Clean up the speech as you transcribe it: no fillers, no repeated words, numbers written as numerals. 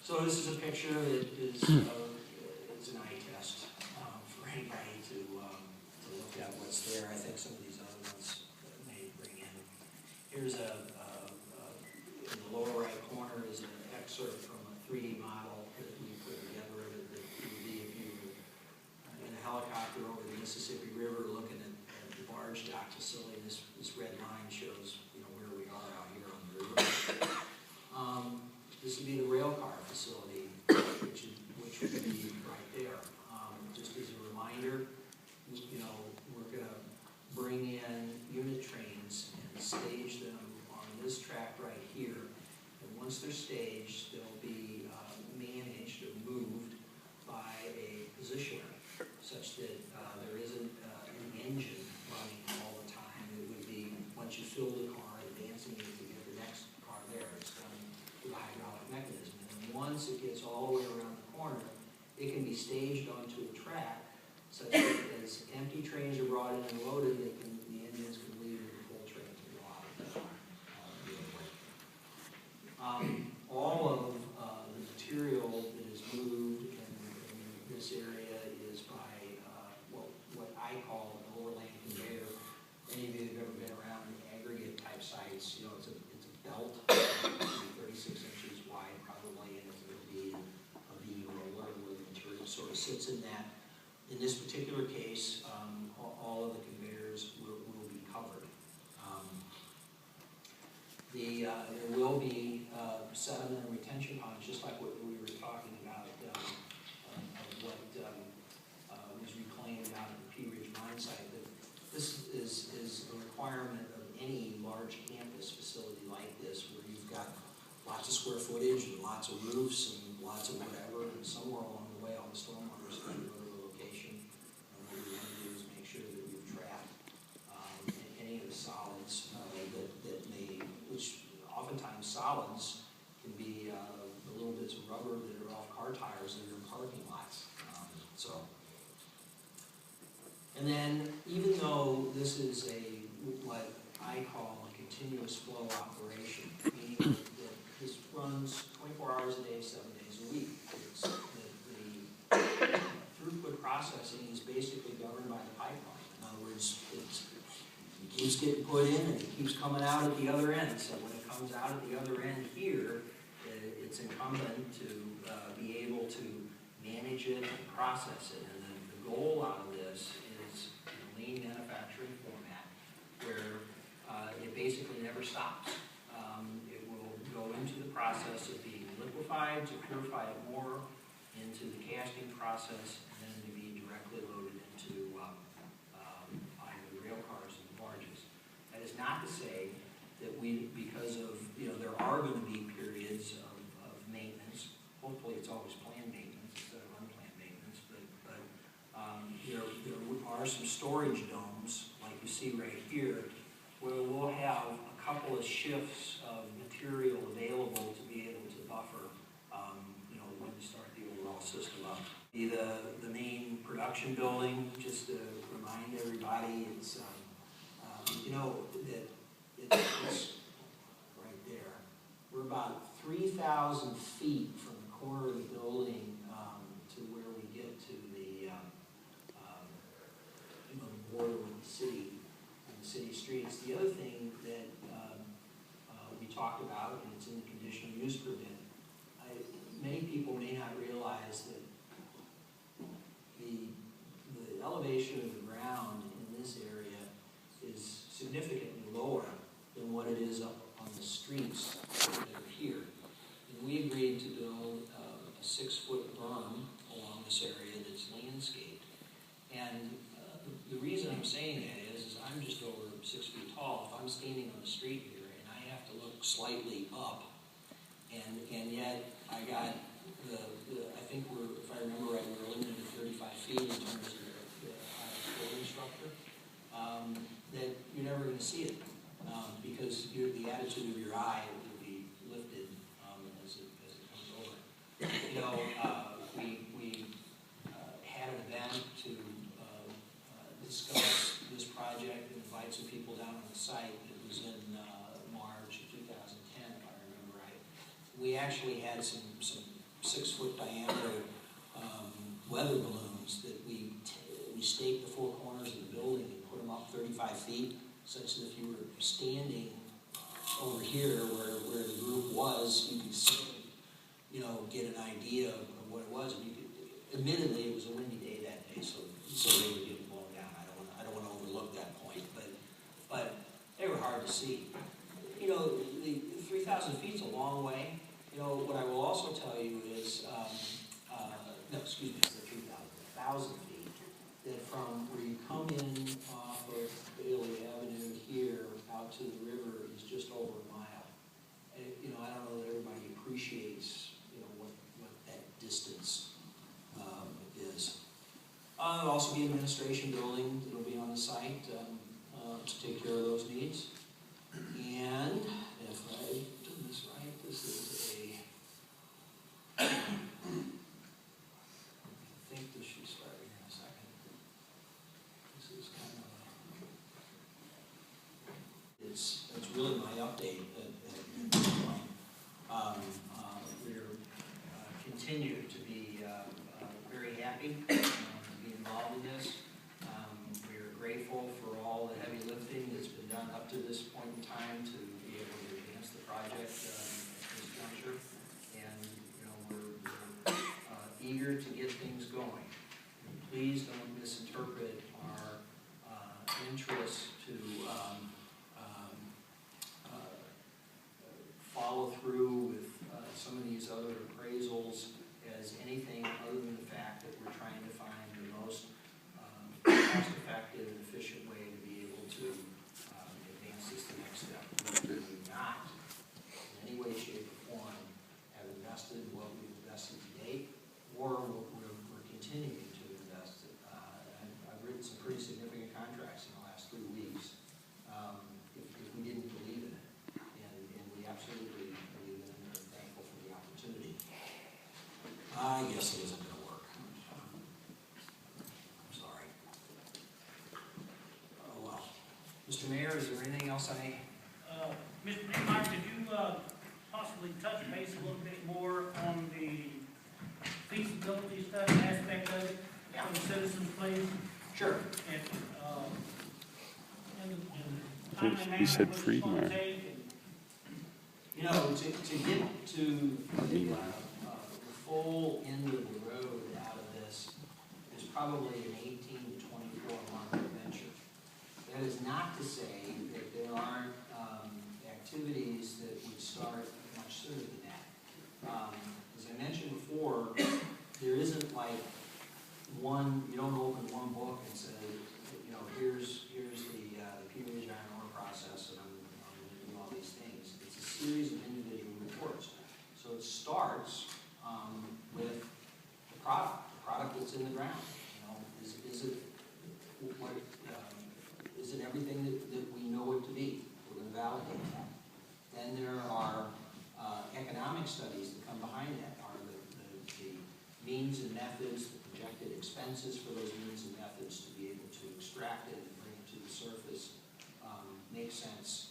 So this is a picture that is an eye test for anybody to look at what's there. I think some of these other ones may bring in. Here's in the lower right corner is an excerpt from a 3D model that we put together that would be if you were in a helicopter over the Mississippi River looking at the barge dock facility. This red line shows where we are out here on the river. This would be the rail car facility, which would be right there. Just as a reminder, we're going to bring in unit trains and stage them on this track right here. And once they're staged, they'll be managed or moved by a positioner, such that there isn't an engine running all the time. It would be, once you fill the car, advancing it to get the next car there. It's done with a hydraulic mechanism. And once it gets all the way around the corner, it can be staged onto a track such that as empty trains are brought in and loaded, the engines can leave and the full trains can go out the other way. All of the material that is moved in this area is by what I call an overland conveyor. Any of you that have ever been around aggregate type sites, it's a belt, 36 inches wide probably, and it'll be a beam or whatever where the material sort of sits in that. In this particular case, all of the conveyors will be covered. There will be sediment and retention ponds, just like what we were talking about, of what was reclaimed out of the Pea Ridge mine site. But this is a requirement of any large campus facility like this, where you've got lots of square footage and lots of roofs and lots of whatever, and somewhere along the way all the stormwater is going to go to a location. And what we want to do is make sure that we've trapped any of the solids that may, which oftentimes solids can be the little bits of rubber that are off car tires that are in parking lots. And then, even though this is what I call a continuous flow operation, meaning that this runs 24 hours a day, 7 days a week. The throughput processing is basically governed by the pipeline. In other words, it keeps getting put in and it keeps coming out at the other end. So when it comes out at the other end here, it's incumbent to be able to manage it and process it. And the goal out of this is lean manufacturing format, where it basically never stops. It will go into the process of being liquefied to purify it more, into the casting process, and then to be directly loaded into either the rail cars and the barges. That is not to say that because of, there are going to be periods of maintenance. Hopefully it's always planned maintenance instead of unplanned maintenance, but there are some storage domes, like you see right here, where we'll have a couple of shifts of material available to be able to buffer, when to start the overall system up. The main production building, just to remind everybody, it's it's right there. We're about 3,000 feet from the corner of the building to where we get to the border with the city and the city streets. The other thing that we talked about, and it's in the conditional use permit, many people may not realize that the elevation of the ground in this area is significantly lower than what it is up on the streets that are here. And we agreed to build a 6-foot berm along this area that's landscaped. And the reason I'm saying that is I'm just over 6 feet tall. If I'm standing on the street here and I have to look slightly up, and yet I got I think if I remember right, we're limited to 35 feet in terms of the building structure, that you're never going to see it because the attitude of your eye will be lifted as it comes over. We had an event to discuss this project and invite some people down on the site. It was in March of 2010, if I remember actually had some 6-foot diameter weather balloons that we staked the 4 corners of the building and put them up 35 feet, such that if you were standing over here where the group was, you could see, you know, get an idea of what it was. And you could, admittedly, it was a windy day that day, so they were getting blown down. I don't want to overlook that point, but they were hard to see. You know, the 3,000 feet is a long way. You know, what I will also tell you is, no, excuse me, it's the 1,000 feet, that from where you come in off of Bailey Avenue here out to the river is just over a mile. And, you know, I don't know that everybody appreciates, you know, what that distance is. There'll also be an administration building that'll be on the site to take care of those needs. And if I've done this right, this is a, I think this should start here in a second. This is kind of, it's really my update at this point. We're continue to be very happy to be involved in this. We're grateful for all the heavy lifting that's been done up to this point in time to be able to advance the project at this juncture. And, you know, we're eager to get things going. And please don't misinterpret our interest to follow through with some of these other appraisals as anything other than the fact that we're trying to find the most cost-effective and efficient way to be able to advance this to the next step. We do not, in any way, shape, or form, have invested what we've invested to date, or we're continuing to invest. I've written some pretty significant contracts in the last 3 weeks if we didn't believe in it, and we absolutely believe in it and are thankful for the opportunity. I guess it isn't going to work. I'm sorry. Oh, well. Mr. Mayor, is there anything else Mr. Niemeier, could you possibly touch base a little bit more on the feasibility study aspect of it for the citizens, please? Sure. He said Friedmeier. You know, to get to the full end of the road out of this is probably an 18 to 24 month adventure. That is not to say that there aren't activities that would start much sooner than that. As I mentioned before, there isn't like one, you don't open one book and say, you know, here's the Peabody Iron Ore process, and I'm going to do all these things. It's a series of individual reports. So it starts with the product that's in the ground. You know, is it what is it everything that we know it to be? We're going to validate that. Then there are economic studies that come behind that. Are the means and methods, the projected expenses for those means and methods to be able to extract it and bring it to the surface make sense